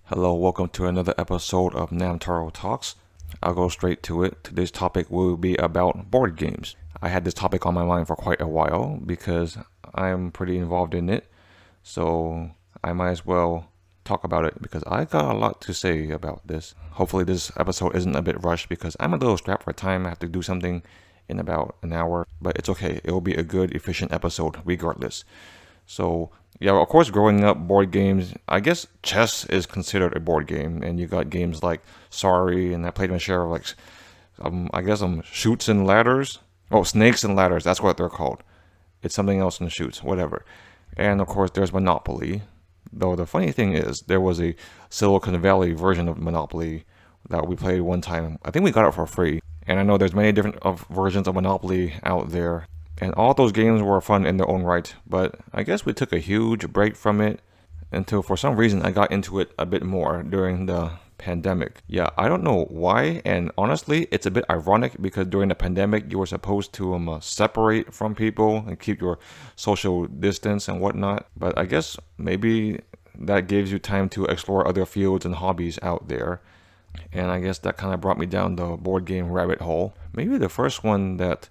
Hello, welcome to another episode of Namtaro Talks. I'll go straight to it. Today's topic will be about board games. I had this topic on my mind for quite a while because I'm pretty involved in it, so I might as well talk about it because I got a lot to say about this. Hopefully this episode isn't a bit rushed because I'm a little strapped for time. I have to do something in about an hour, but it's okay. It will be a good, efficient episode regardless. So, yeah, of course, growing up, board games, I guess chess is considered a board game, and you got games like Sorry, and I played my share of Shoots and Ladders. Oh, Snakes and Ladders, that's what they're called. It's something else than Shoots, whatever. And of course, there's Monopoly. Though the funny thing is, there was a Silicon Valley version of Monopoly that we played one time. I think we got it for free. And I know there's many different versions of Monopoly out there. And all those games were fun in their own right, but I guess we took a huge break from it until for some reason I got into it a bit more during the pandemic. Yeah, I don't know why, and honestly, it's a bit ironic because during the pandemic you were supposed to separate from people and keep your social distance and whatnot, but I guess maybe that gives you time to explore other fields and hobbies out there. And I guess that kind of brought me down the board game rabbit hole. Maybe the first one that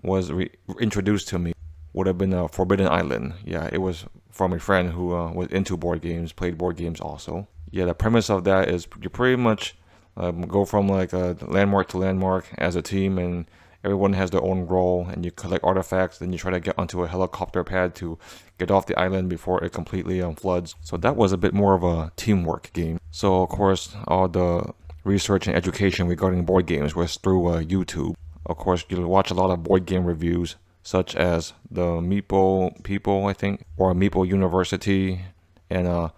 was introduced to me would have been Forbidden Island. Yeah, it was from a friend who was into board games, played board games also. Yeah, the premise of that is you pretty much go from like landmark to landmark as a team, and everyone has their own role, and you collect artifacts, then you try to get onto a helicopter pad to get off the island before it completely floods. So that was a bit more of a teamwork game. So of course, all the research and education regarding board games was through YouTube. Of course, you'll watch a lot of board game reviews, such as the Meeple People, I think, or Meeple University, and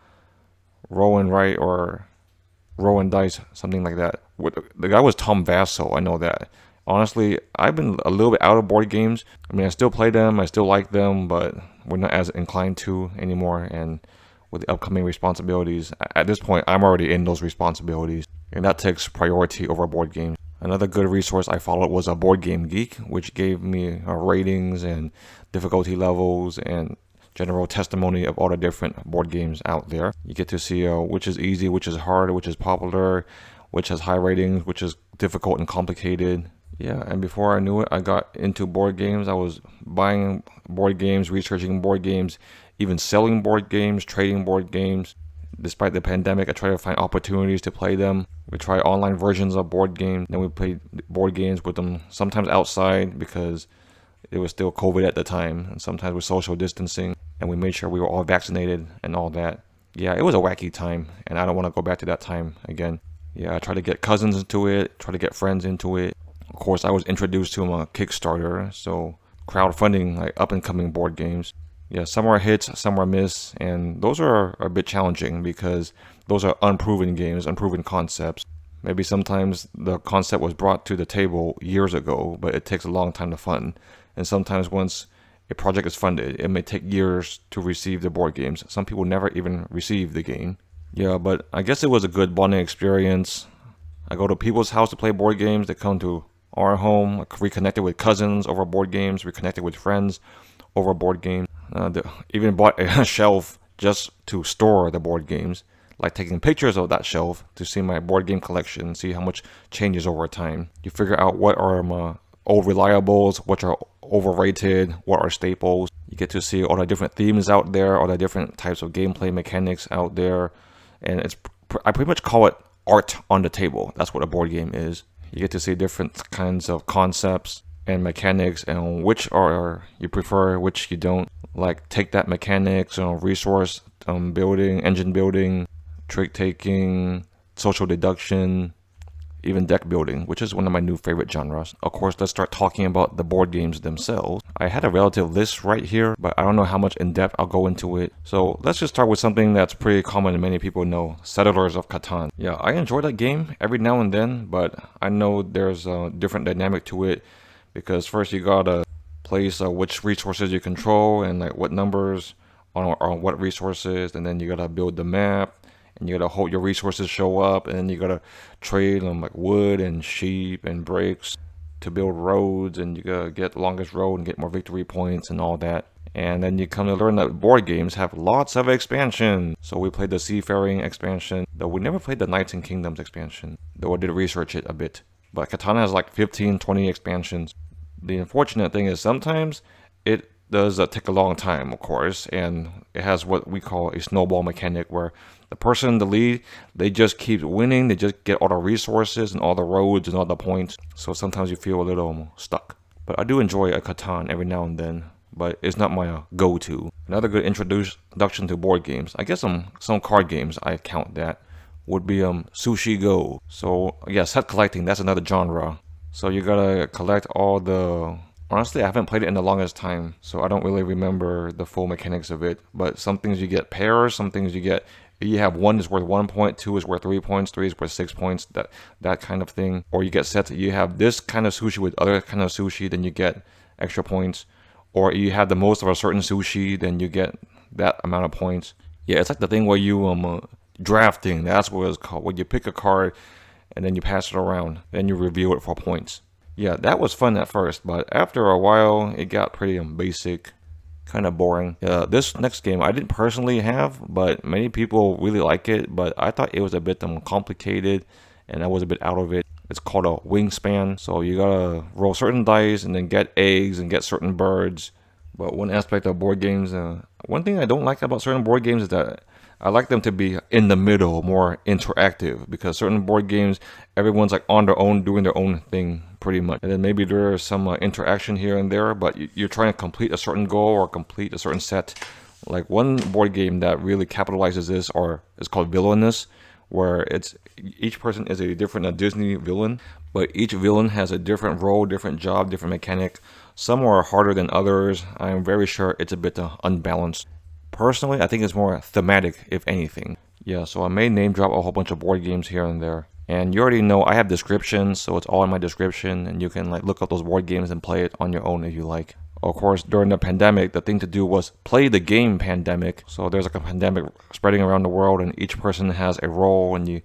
Rowan Wright or Rowan Dice, something like that. The guy was Tom Vasel, I know that. Honestly, I've been a little bit out of board games. I mean, I still play them, I still like them, but we're not as inclined to anymore. And with the upcoming responsibilities, at this point, I'm already in those responsibilities, and that takes priority over board games. Another good resource I followed was a Board Game Geek, which gave me ratings and difficulty levels and general testimony of all the different board games out there. You get to see which is easy, which is hard, which is popular, which has high ratings, which is difficult and complicated. Yeah, and before I knew it, I got into board games. I was buying board games, researching board games, even selling board games, trading board games. Despite the pandemic, I try to find opportunities to play them. We try online versions of board games. Then we played board games with them, sometimes outside because it was still COVID at the time, and sometimes with social distancing. And we made sure we were all vaccinated and all that. Yeah, it was a wacky time, and I don't want to go back to that time again. Yeah, I try to get cousins into it, try to get friends into it. Of course, I was introduced to a Kickstarter, so crowdfunding like up-and-coming board games. Yeah, some are hits, some are miss, and those are a bit challenging because those are unproven games, unproven concepts. Maybe sometimes the concept was brought to the table years ago, but it takes a long time to fund. And sometimes once a project is funded, it may take years to receive the board games. Some people never even receive the game. Yeah, but I guess it was a good bonding experience. I go to people's house to play board games. They come to our home, reconnected with cousins over board games, reconnected with friends over board games. Even bought a shelf just to store the board games, like taking pictures of that shelf to see my board game collection, see how much changes over time. You figure out what are my old reliables, what are overrated, what are staples. You get to see all the different themes out there, all the different types of gameplay mechanics out there, and I pretty much call it art on the table. That's what a board game is. You get to see different kinds of concepts and mechanics and which are you prefer, which you don't. Like take that mechanics, resource building, engine building, trick taking, social deduction, even deck building, which is one of my new favorite genres. Of course, let's start talking about the board games themselves. I had a relative list right here, but I don't know how much in depth I'll go into it. So let's just start with something that's pretty common and many people know, Settlers of Catan. Yeah, I enjoy that game every now and then, but I know there's a different dynamic to it because first you gotta place which resources you control and like what numbers on what resources, and then you gotta build the map, and you gotta hope your resources show up, and then you gotta trade like wood and sheep and bricks to build roads, and you gotta get the longest road and get more victory points and all that. And then you come to learn that board games have lots of expansion. So we played the Seafaring expansion, though we never played the Knights and Kingdoms expansion, though I did research it a bit. But Catan has like 15, 20 expansions. The unfortunate thing is sometimes it does take a long time, of course, and it has what we call a snowball mechanic where the person in the lead, they just keep winning, they just get all the resources and all the roads and all the points. So sometimes you feel a little stuck. But I do enjoy a Catan every now and then, but it's not my go-to. Another good introduction to board games, I guess some card games, I count that, would be Sushi Go. So yeah, set collecting, that's another genre. So you gotta collect all the... Honestly, I haven't played it in the longest time, so I don't really remember the full mechanics of it. But some things you get pairs, some things you have 1 is worth 1 point, 2 is worth 3 points, 3 is worth 6 points, that kind of thing. Or you get sets, you have this kind of sushi with other kind of sushi, then you get extra points. Or you have the most of a certain sushi, then you get that amount of points. Yeah, it's like the thing where you drafting, that's what it's called, where you pick a card and then you pass it around, then you review it for points. Yeah, that was fun at first, but after a while, it got pretty basic, kind of boring. This next game I didn't personally have, but many people really like it, but I thought it was a bit complicated, and I was a bit out of it. It's called a Wingspan, so you gotta roll certain dice and then get eggs and get certain birds. But one aspect of board games, one thing I don't like about certain board games is that I like them to be in the middle, more interactive, because certain board games, everyone's like on their own, doing their own thing pretty much. And then maybe there's some interaction here and there, but you're trying to complete a certain goal or complete a certain set. Like one board game that really capitalizes this is called Villainous, where each person is a different Disney villain, but each villain has a different role, different job, different mechanic. Some are harder than others. I'm very sure it's a bit unbalanced. Personally, I think it's more thematic, if anything. Yeah, so I may name drop a whole bunch of board games here and there. And you already know I have descriptions, so it's all in my description, and you can like look up those board games and play it on your own if you like. Of course, during the pandemic, the thing to do was play the game Pandemic. So there's like a pandemic spreading around the world, and each person has a role, and you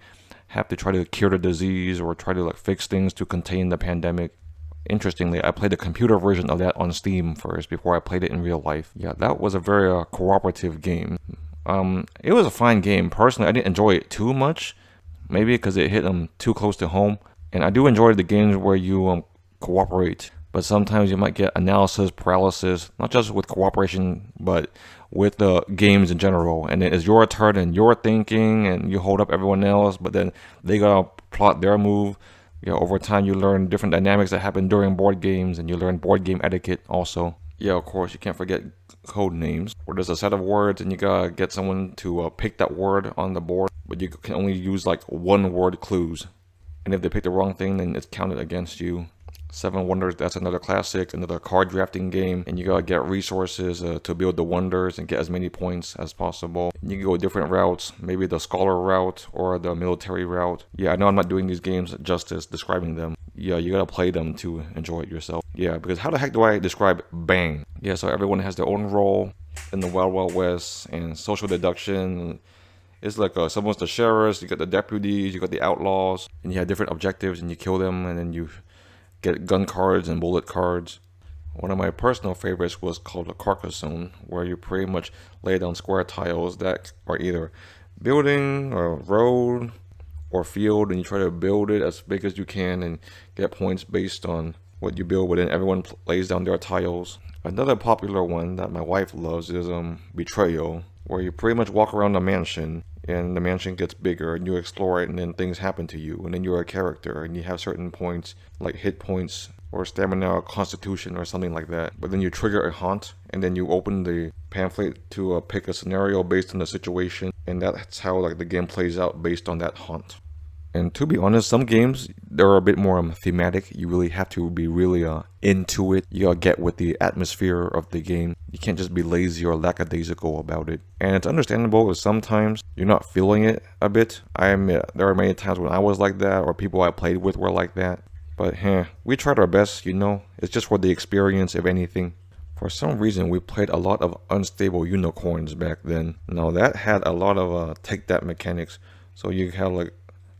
have to try to cure the disease or try to like fix things to contain the pandemic. Interestingly, I played the computer version of that on Steam first before I played it in real life. Yeah, that was a very cooperative game. It was a fine game. Personally, I didn't enjoy it too much. Maybe because it hit too close to home. And I do enjoy the games where you cooperate. But sometimes you might get analysis paralysis, not just with cooperation, but with the games in general. And then it's your turn and you're thinking and you hold up everyone else, but then they gotta plot their move. Yeah, over time you learn different dynamics that happen during board games, and you learn board game etiquette also. Yeah, of course, you can't forget Codenames, where there's a set of words and you gotta get someone to pick that word on the board, but you can only use like one word clues. And if they pick the wrong thing, then it's counted against you. Seven Wonders, that's another classic, another card drafting game, and you gotta get resources to build the wonders and get as many points as possible. And you can go different routes, maybe the scholar route or the military route. Yeah, I know I'm not doing these games justice describing them. Yeah, you gotta play them to enjoy it yourself. Yeah, because how the heck do I describe Bang? Yeah, so everyone has their own role in the Wild Wild West, and social deduction. It's like someone's the sheriffs, you got the deputies, you got the outlaws, and you have different objectives, and you kill them, and then you get gun cards and bullet cards. One of my personal favorites was called a Carcassonne, where you pretty much lay down square tiles that are either building or road or field, and you try to build it as big as you can and get points based on what you build, but then everyone lays down their tiles. Another popular one that my wife loves is Betrayal, where you pretty much walk around the mansion and the mansion gets bigger and you explore it, and then things happen to you, and then you're a character and you have certain points like hit points or stamina or constitution or something like that. But then you trigger a haunt, and then you open the pamphlet to pick a scenario based on the situation, and that's how like the game plays out based on that haunt. And to be honest, some games, they're a bit more thematic. You really have to be really into it. You gotta get with the atmosphere of the game. You can't just be lazy or lackadaisical about it. And it's understandable if sometimes you're not feeling it a bit. I admit, there are many times when I was like that, or people I played with were like that. But we tried our best, you know. It's just for the experience, if anything. For some reason, we played a lot of Unstable Unicorns back then. Now, that had a lot of take that mechanics. So you have like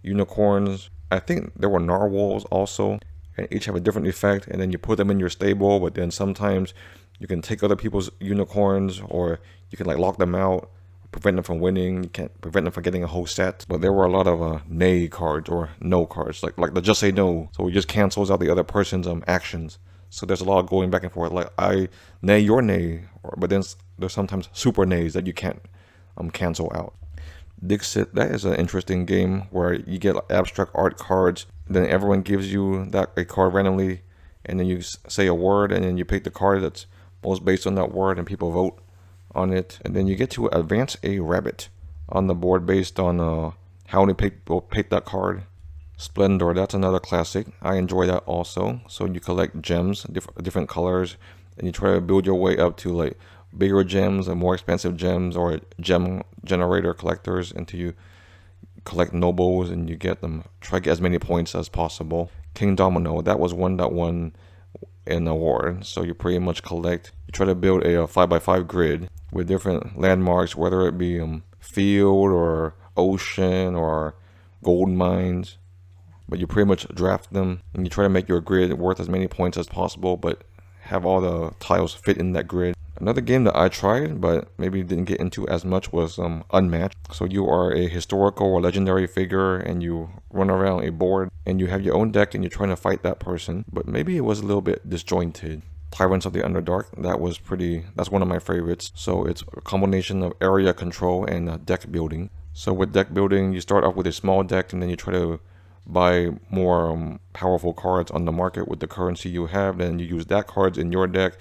unicorns. I think there were narwhals also, and each have a different effect, and then you put them in your stable, but then sometimes You can take other people's unicorns, or you can like lock them out, prevent them from winning. You can't prevent them from getting a whole set. But there were a lot of nay cards or no cards, like the just say no. So it just cancels out the other person's actions. So there's a lot of going back and forth. Like I nay your nay, but then there's sometimes super nays that you can't cancel out. Dixit, that is an interesting game where you get abstract art cards. Then everyone gives you a card randomly, and then you say a word, and then you pick the card that's most based on that word, and people vote on it. And then you get to advance a rabbit on the board based on how many people pick that card. Splendor, that's another classic. I enjoy that also. So you collect gems, different colors, and you try to build your way up to like bigger gems and more expensive gems, or gem generator collectors, until you collect nobles and you get them. Try to get as many points as possible. Kingdomino, that was one that won an award. So you pretty much collect. You try to build a 5x5 grid with different landmarks, whether it be field or ocean or gold mines. But you pretty much draft them, and you try to make your grid worth as many points as possible, but have all the tiles fit in that grid. Another game that I tried, but maybe didn't get into as much, was Unmatched. So you are a historical or legendary figure, and you run around a board, and you have your own deck, and you're trying to fight that person. But maybe it was a little bit disjointed. Tyrants of the Underdark, that's one of my favorites. So it's a combination of area control and deck building. So with deck building, you start off with a small deck, and then you try to buy more powerful cards on the market with the currency you have. Then you use that cards in your deck.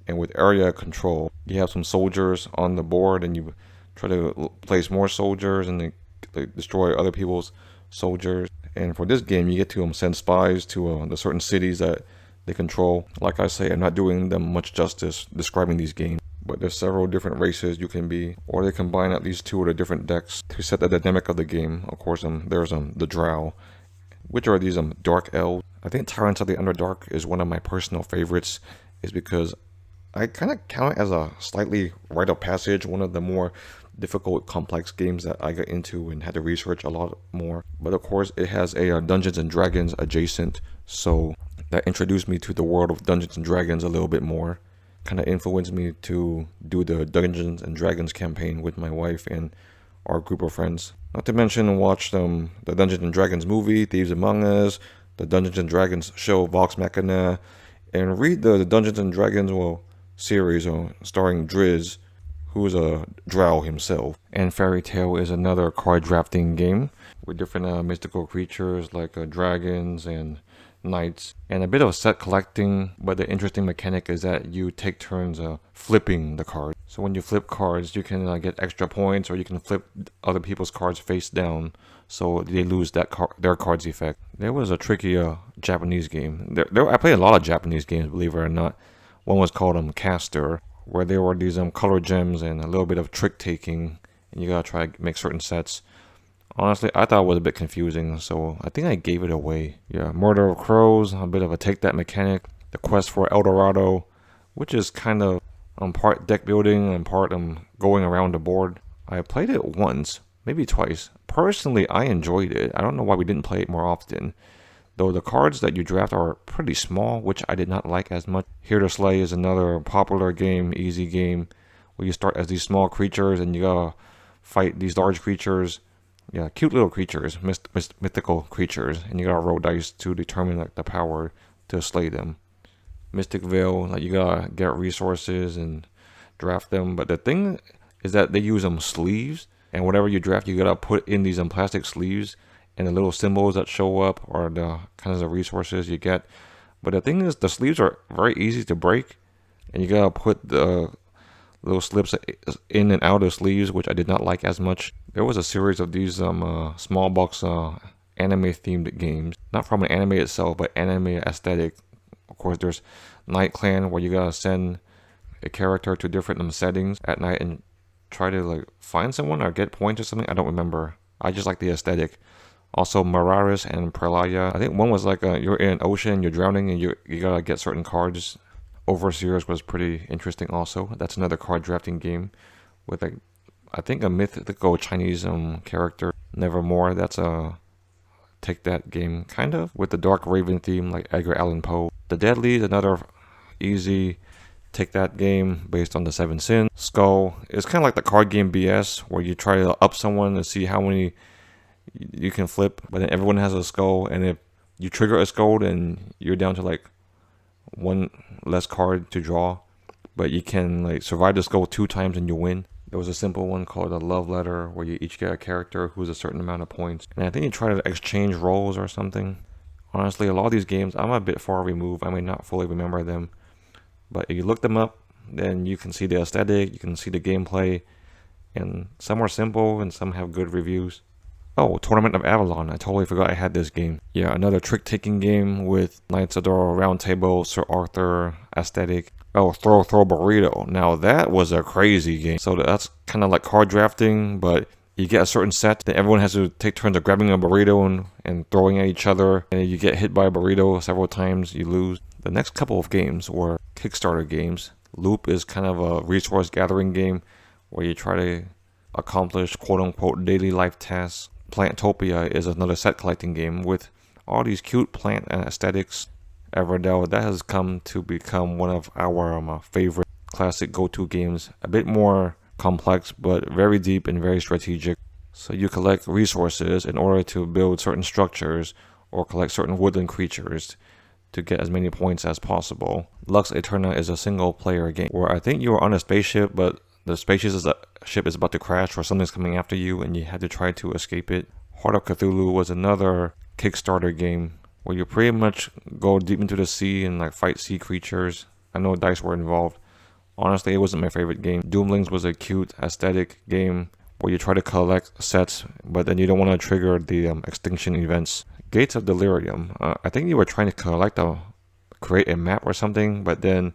And with area control, you have some soldiers on the board, and you try to place more soldiers, and they destroy other people's soldiers. And for this game, you get to send spies to the certain cities that they control. Like I say, I'm not doing them much justice describing these games, but there's several different races you can be, or they combine at least two of the different decks to set the dynamic of the game. Of course, there's the Drow, which are these dark elves. I think Tyrants of the Underdark is one of my personal favorites, is because I kind of count it as a slightly rite of passage, one of the more difficult, complex games that I got into and had to research a lot more. But of course, it has a Dungeons and Dragons adjacent, so that introduced me to the world of Dungeons and Dragons a little bit more. Kind of influenced me to do the Dungeons and Dragons campaign with my wife and our group of friends. Not to mention, watched the Dungeons and Dragons movie, Thieves Among Us, the Dungeons and Dragons show, Vox Machina, and read the Dungeons and Dragons, series starring Driz, who's a drow himself. And Fairy Tale is another card drafting game with different mystical creatures like dragons and knights, and a bit of set collecting. But the interesting mechanic is that you take turns flipping the cards. So when you flip cards, you can get extra points, or you can flip other people's cards face down, so they lose their card's effect. There was a tricky Japanese game. I played a lot of Japanese games, believe it or not. One was called Caster, where there were these color gems and a little bit of trick taking, and you gotta try to make certain sets. Honestly, I thought it was a bit confusing, so I think I gave it away. Yeah, Murder of Crows, a bit of a take that mechanic. The Quest for El Dorado, which is kind of part deck building and part going around the board. I played it once, maybe twice. Personally, I enjoyed it. I don't know why we didn't play it more often, though the cards that you draft are pretty small, which I did not like as much. Here to Slay is another popular game, easy game, where you start as these small creatures and you gotta fight these large creatures. Yeah, cute little creatures, mythical creatures, and you gotta roll dice to determine the power to slay them. Mystic Vale, you gotta get resources and draft them. But the thing is that they use sleeves, and whatever you draft, you gotta put in these plastic sleeves, and the little symbols that show up are the kinds of resources you get. But the thing is, the sleeves are very easy to break, and you gotta put the little slips in and out of sleeves, which I did not like as much. There was a series of these small box anime themed games, not from an anime itself, but anime aesthetic. Of course, there's Night Clan, where you gotta send a character to different settings at night and try to find someone or get points or something. I don't remember. I just like the aesthetic. Also, Miraris and Pralaya. I think one was you're in an ocean, you're drowning, and you gotta get certain cards. Overseers was pretty interesting also. That's another card drafting game with I think a mythical Chinese character. Nevermore, that's a take that game with the Dark Raven theme, like Edgar Allan Poe. The Deadlies, another easy Take That game based on the Seven Sins. Skull is kind of like the card game BS, where you try to up someone to see how many you can flip, but then everyone has a skull, and if you trigger a skull, then you're down to like one less card to draw, but you can like survive the skull 2 times and you win. There was a simple one called a love letter, where you each get a character who's a certain amount of points, and I think you try to exchange roles or something. Honestly, a lot of these games I'm a bit far removed. I may not fully remember them, but if you look them up, then you can see the aesthetic, you can see the gameplay, and some are simple and some have good reviews. Oh, Tournament of Avalon. I totally forgot I had this game. Yeah, another trick-taking game with Knights of the Round Table, Sir Arthur aesthetic. Oh, Throw Burrito. Now that was a crazy game. So that's kind of like card drafting, but you get a certain set, then everyone has to take turns of grabbing a burrito and throwing at each other. And if you get hit by a burrito several times, you lose. The next couple of games were Kickstarter games. Loop is kind of a resource gathering game where you try to accomplish quote-unquote daily life tasks. Plantopia is another set collecting game with all these cute plant aesthetics. Everdell, that has come to become one of our favorite classic go-to games. A bit more complex, but very deep and very strategic. So you collect resources in order to build certain structures or collect certain woodland creatures to get as many points as possible. Lux Eterna is a single player game where I think you are on a spaceship, but the spaceship is about to crash or something's coming after you and you had to try to escape it. Heart of Cthulhu was another Kickstarter game where you pretty much go deep into the sea and like fight sea creatures. I know dice were involved. Honestly, it wasn't my favorite game. Doomlings was a cute aesthetic game where you try to collect sets, but then you don't want to trigger the extinction events. Gates of Delirium. I think you were trying to create a map or something, but then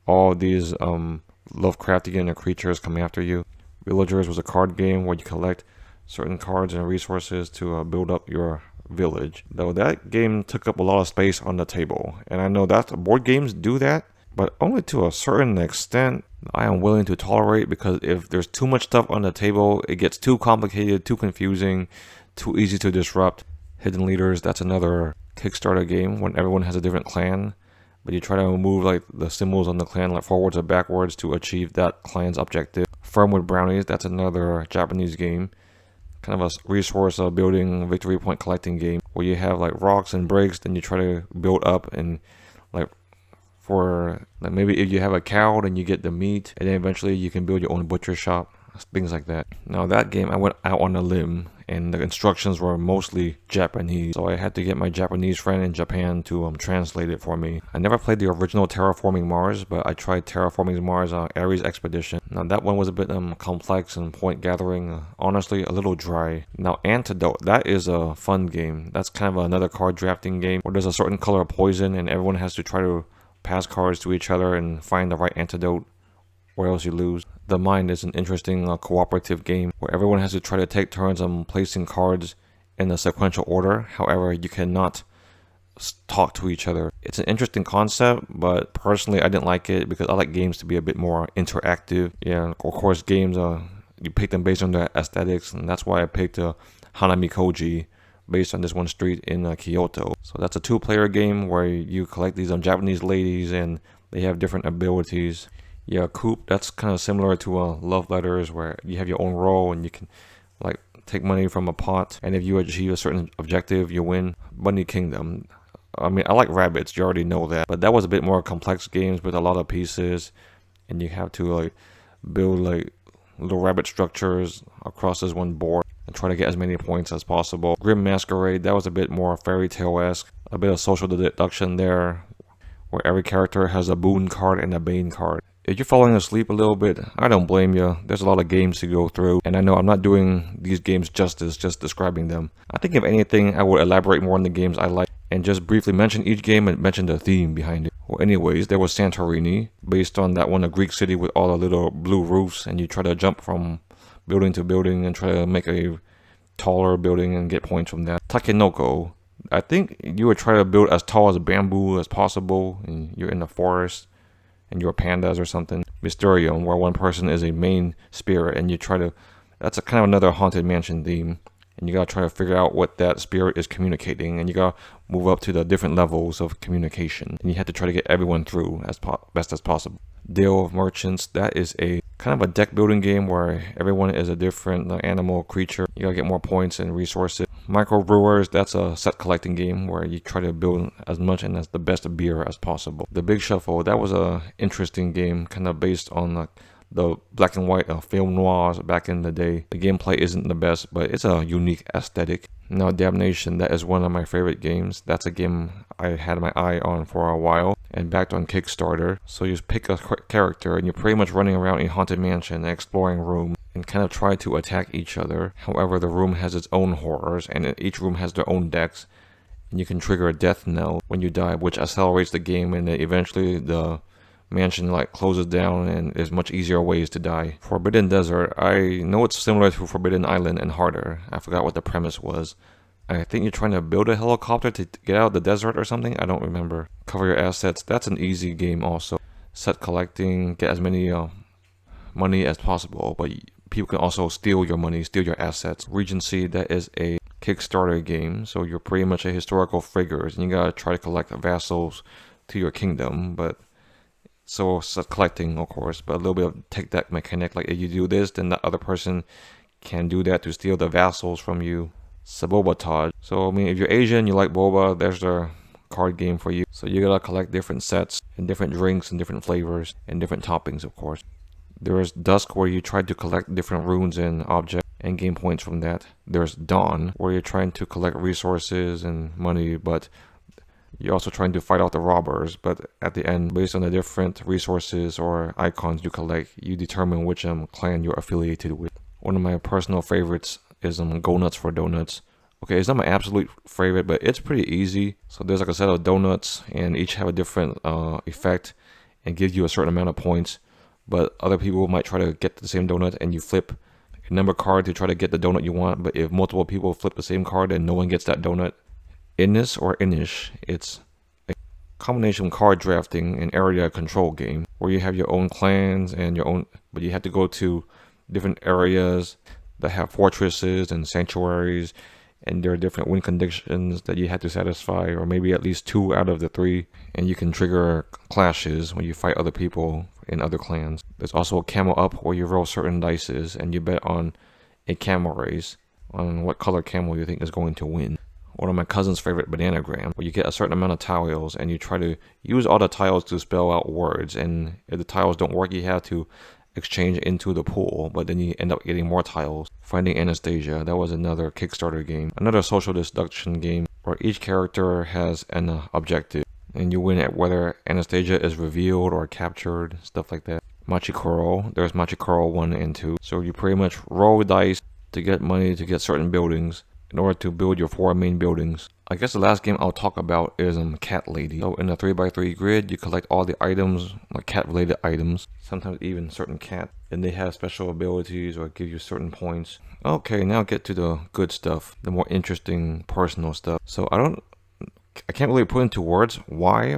all these Lovecraftian creatures coming after you. Villagers was a card game where you collect certain cards and resources to build up your village. Though that game took up a lot of space on the table, and I know that board games do that, but only to a certain extent. I am willing to tolerate, because if there's too much stuff on the table, it gets too complicated, too confusing, too easy to disrupt. Hidden Leaders, that's another Kickstarter game when everyone has a different clan, but you try to move like the symbols on the clan like forwards or backwards to achieve that clan's objective. Firmwood Brownies, that's another Japanese game, kind of a resource building victory point collecting game where you have like rocks and bricks, then you try to build up, and like for like maybe if you have a cow, then you get the meat, and then eventually you can build your own butcher shop, things like that. Now that game I went out on a limb, and the instructions were mostly Japanese, so I had to get my Japanese friend in Japan to translate it for me. I never played the original Terraforming Mars, but I tried Terraforming Mars Ares Expedition. Now that one was a bit complex and point gathering, honestly a little dry. Now Antidote, that is a fun game. That's kind of another card drafting game where there's a certain color of poison and everyone has to try to pass cards to each other and find the right antidote, or else you lose. The Mind is an interesting cooperative game where everyone has to try to take turns on placing cards in a sequential order. However, you cannot talk to each other. It's an interesting concept, but personally I didn't like it because I like games to be a bit more interactive. Yeah, of course games, you pick them based on their aesthetics, and that's why I picked Hanami Koji based on this one street in Kyoto. So that's a 2-player game where you collect these Japanese ladies and they have different abilities. Yeah, Coop, that's kind of similar to Love Letters, where you have your own role and you can like take money from a pot, and if you achieve a certain objective, you win. Bunny Kingdom, I mean, I like rabbits, you already know that, but that was a bit more complex games with a lot of pieces, and you have to like build like little rabbit structures across this one board and try to get as many points as possible. Grim Masquerade, that was a bit more fairy tale-esque, a bit of social deduction there, where every character has a boon card and a bane card. If you're falling asleep a little bit, I don't blame you. There's a lot of games to go through, and I know I'm not doing these games justice just describing them. I think if anything, I would elaborate more on the games I like and just briefly mention each game and mention the theme behind it. Well, anyways, there was Santorini, based on that one, a Greek city with all the little blue roofs, and you try to jump from building to building and try to make a taller building and get points from that. Takenoko, I think you would try to build as tall as bamboo as possible, and you're in the forest and you're pandas or something. Mysterium, where one person is a main spirit and you try to, that's a kind of another haunted mansion theme, and you gotta try to figure out what that spirit is communicating, and you gotta move up to the different levels of communication, and you have to try to get everyone through as best as possible. Deal of Merchants, that is a kind of a deck building game where everyone is a different animal, creature. You gotta get more points and resources. Micro Brewers, that's a set collecting game where you try to build as much and as the best beer as possible. The Big Shuffle, that was a interesting game, kind of based on the black and white film noirs back in the day. The gameplay isn't the best, but it's a unique aesthetic. Now, Damnation, that is one of my favorite games. That's a game I had my eye on for a while and backed on Kickstarter. So you pick a character and you're pretty much running around a haunted mansion, exploring rooms, and kind of try to attack each other. However, the room has its own horrors, and each room has their own decks. And you can trigger a death knell when you die, which accelerates the game, and then eventually the mansion closes down and there's much easier ways to die. Forbidden Desert, I know it's similar to Forbidden Island and harder. I forgot what the premise was. I think you're trying to build a helicopter to get out of the desert or something. I don't remember. Cover your assets, that's an easy game also. Set collecting, get as many money as possible, but people can also steal your money, steal your assets. Regency, that is a Kickstarter game, so you're pretty much a historical figures and you gotta try to collect vassals to your kingdom, but so collecting, of course, but a little bit of take that mechanic. Like if you do this, then the other person can do that to steal the vassals from you. Sabotage. So I mean, if you're Asian, you like boba, there's the card game for you. So you gotta collect different sets and different drinks and different flavors and different toppings, of course. There's Dusk, where you try to collect different runes and objects and gain points from that. There's Dawn, where you're trying to collect resources and money, but you're also trying to fight out the robbers, but at the end, based on the different resources or icons you collect, you determine which clan you're affiliated with. One of my personal favorites is Go Nuts for Donuts. Okay, it's not my absolute favorite, but it's pretty easy. So there's like a set of donuts, and each have a different effect and give you a certain amount of points. But other people might try to get the same donut, and you flip a number card to try to get the donut you want. But if multiple people flip the same card, then no one gets that donut. Innis or Inish, it's a combination card drafting and area control game where you have your own clans and your own, but you have to go to different areas that have fortresses and sanctuaries, and there are different win conditions that you have to satisfy, or maybe at least 2 out of the 3, and you can trigger clashes when you fight other people in other clans. There's also a camel up, where you roll certain dices and you bet on a camel race on what color camel you think is going to win. One of my cousin's favorite, Bananagram, where you get a certain amount of tiles and you try to use all the tiles to spell out words, and if the tiles don't work, you have to exchange into the pool, but then you end up getting more tiles. Finding Anastasia, that was another Kickstarter game. Another social deduction game where each character has an objective, and you win at whether Anastasia is revealed or captured, stuff like that. Machikoro, there's Machikoro 1 and 2. So you pretty much roll dice to get money to get certain buildings in order to build your 4 main buildings. I guess the last game I'll talk about is Cat Lady. So in a 3x3 grid, you collect all the items, like cat related items, sometimes even certain cat, and they have special abilities or give you certain points. Okay, now get to the good stuff, the more interesting personal stuff. So I can't really put into words why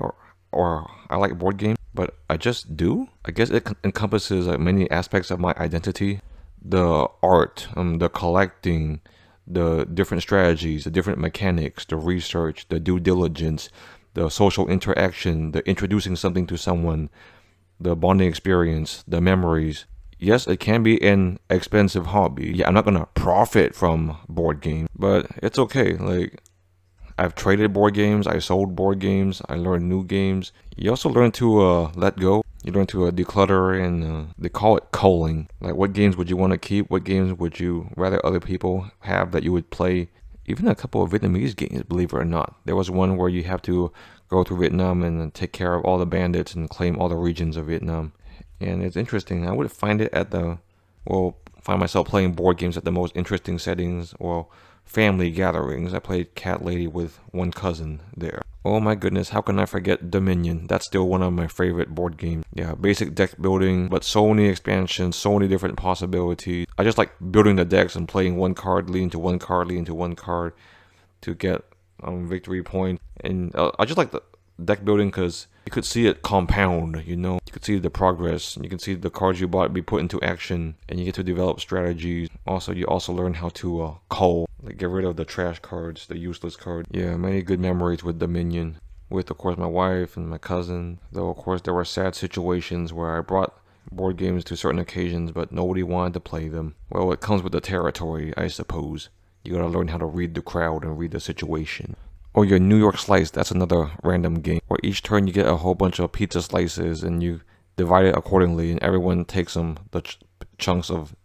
or I like board games, but I just do. I guess it encompasses many aspects of my identity. The art, the collecting, the different strategies, the different mechanics, the research, the due diligence, the social interaction, the introducing something to someone, the bonding experience, the memories. Yes, it can be an expensive hobby. Yeah, I'm not gonna profit from board games, but it's okay. Like, I've traded board games, I sold board games, I learned new games. You also learn to let go. You learn to declutter, and they call it culling. Like, what games would you want to keep? What games would you rather other people have that you would play? Even a couple of Vietnamese games, believe it or not. There was one where you have to go through Vietnam and take care of all the bandits and claim all the regions of Vietnam. And it's interesting. I would find it find myself playing board games at the most interesting settings or family gatherings. I played Cat Lady with one cousin there. Oh my goodness, how can I forget Dominion? That's still one of my favorite board games. Yeah, basic deck building, but so many expansions, so many different possibilities. I just like building the decks and playing one card, leading to one card, leading to one card to get victory point. And I just like the deck building because you could see it compound, you know? You could see the progress, and you can see the cards you bought be put into action, and you get to develop strategies. Also, you also learn how to cull, like get rid of the trash cards, the useless cards. Yeah, many good memories with Dominion. with, of course, my wife and my cousin. Though, of course, there were sad situations where I brought board games to certain occasions, but nobody wanted to play them. Well, it comes with the territory, I suppose. You gotta learn how to read the crowd and read the situation. Or your New York Slice, that's another random game, where each turn you get a whole bunch of pizza slices and you divide it accordingly, and everyone takes the chunks of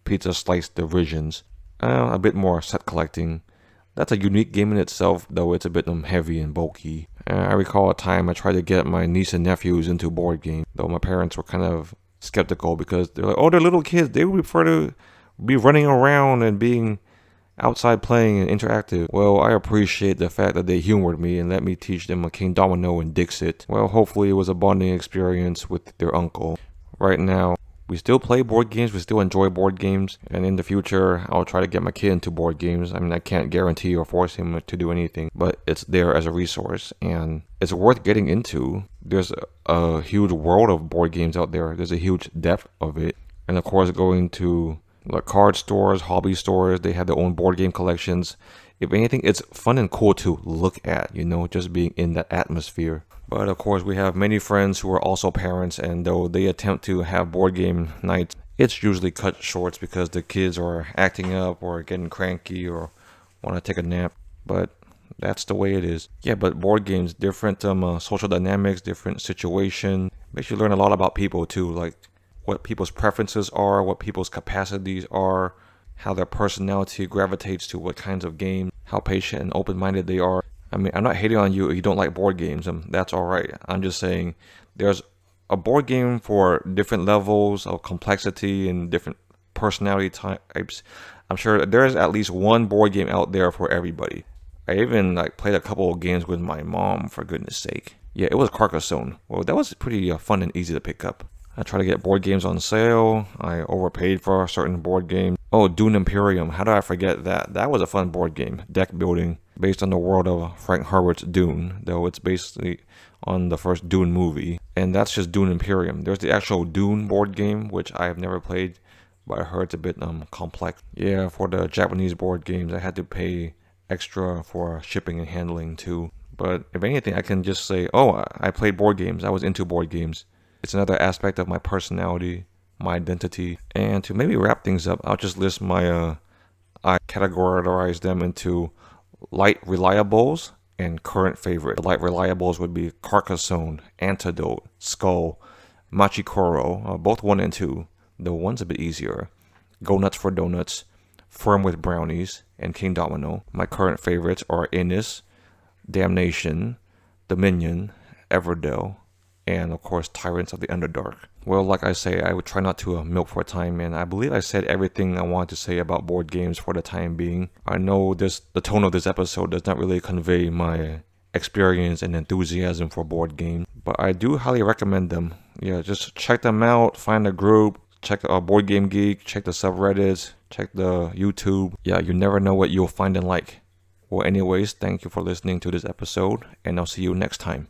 pizza slice divisions. A bit more set collecting. That's a unique game in itself, though it's a bit heavy and bulky. I recall a time I tried to get my niece and nephews into board games, though my parents were kind of skeptical because they're like, oh, they're little kids. They would prefer to be running around and being outside playing and interactive. Well, I appreciate the fact that they humored me and let me teach them a Kingdomino and Dixit. Well, hopefully it was a bonding experience with their uncle. Right now, we still play board games, we still enjoy board games, and in the future, I'll try to get my kid into board games. I mean, I can't guarantee or force him to do anything, but it's there as a resource, and it's worth getting into. There's a huge world of board games out there. There's a huge depth of it. And of course, going to like card stores, hobby stores, they have their own board game collections. If anything, it's fun and cool to look at, just being in that atmosphere. But of course, we have many friends who are also parents, and though they attempt to have board game nights, it's usually cut short because the kids are acting up or getting cranky or want to take a nap. But that's the way it is. Yeah, but board games, different social dynamics, different situation. Makes you learn a lot about people too, like what people's preferences are, what people's capacities are, how their personality gravitates to what kinds of games, how patient and open-minded they are. I mean, I'm not hating on you if you don't like board games. That's all right. I'm just saying there's a board game for different levels of complexity and different personality types. I'm sure there is at least one board game out there for everybody. I even played a couple of games with my mom, for goodness sake. Yeah, it was Carcassonne. Well, that was pretty fun and easy to pick up. I try to get board games on sale. I overpaid for a certain board game. Oh, Dune Imperium. How did I forget that? That was a fun board game. Deck building based on the world of Frank Herbert's Dune, though it's basically on the first Dune movie. And that's just Dune Imperium. There's the actual Dune board game, which I have never played, but I heard it's a bit complex. Yeah, for the Japanese board games, I had to pay extra for shipping and handling too. But if anything, I can just say, oh, I played board games. I was into board games. It's another aspect of my personality, my identity. And to maybe wrap things up, I'll just list I categorize them into light reliables and current favorite. The light reliables would be Carcassonne, Antidote, Skull, Machikoro, both 1 and 2. The 1's a bit easier. Go Nuts for Donuts, Firm with Brownies, and Kingdomino. My current favorites are Innis, Damnation, Dominion, Everdell, and of course Tyrants of the Underdark. Well, like I say, I would try not to milk for time, and I believe I said everything I wanted to say about board games for the time being. I know the tone of this episode does not really convey my experience and enthusiasm for board games, but I do highly recommend them. Yeah, just check them out, find a group, check Board Game Geek, check the subreddits, check the YouTube. Yeah, you never know what you'll find and like. Well, anyways, thank you for listening to this episode, and I'll see you next time.